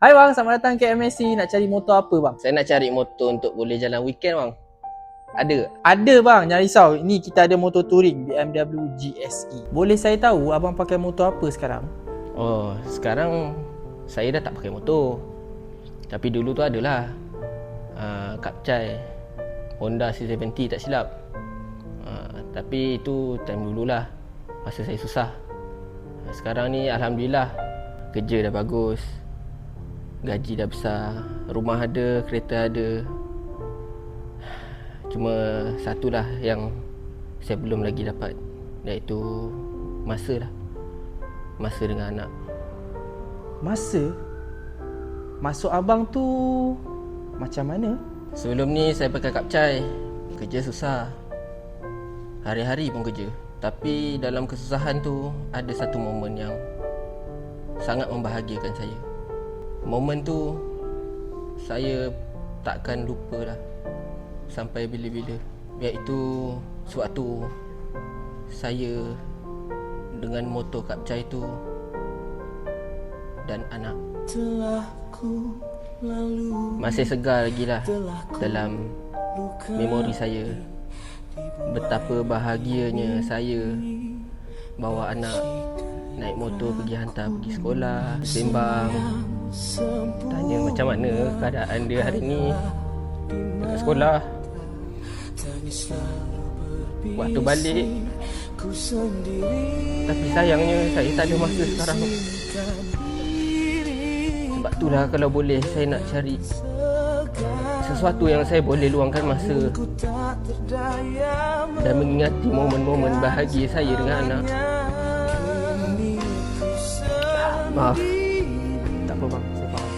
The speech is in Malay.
Hai bang, selamat datang ke MSC. Nak cari motor apa bang? Saya nak cari motor untuk boleh jalan weekend bang. Ada ke? Ada bang, jangan risau. Ini kita ada motor touring BMW GSE. Boleh saya tahu abang pakai motor apa sekarang? Oh, sekarang saya dah tak pakai motor. Tapi dulu tu adalah Kapcai Honda C70 tak silap. Tapi itu time dululah, masa saya susah. Sekarang ni Alhamdulillah, kerja dah bagus, gaji dah besar, rumah ada, kereta ada. Cuma satulah yang saya belum lagi dapat, iaitu masa lah. Masa dengan anak. Masa? Masuk abang tu macam mana? Sebelum ni saya pakai Kapcai, kerja susah, hari-hari pun kerja. Tapi dalam kesusahan tu ada satu momen yang sangat membahagiakan saya. Momen tu saya takkan lupa lah sampai bila-bila. Iaitu sewaktu saya dengan motor Kapcai tu dan anak. Masih segar lagi lah dalam memori saya betapa bahagianya saya bawa anak naik motor pergi hantar pergi sekolah, sembang, tanya macam mana keadaan dia hari ni dekat sekolah. Waktu balik, tapi sayangnya saya tak ada masa sekarang. Sebab itulah kalau boleh saya nak cari sesuatu yang saya boleh luangkan masa dan mengingati momen-momen bahagia saya dengan anak. Maaf. Tak apa bang, saya faham.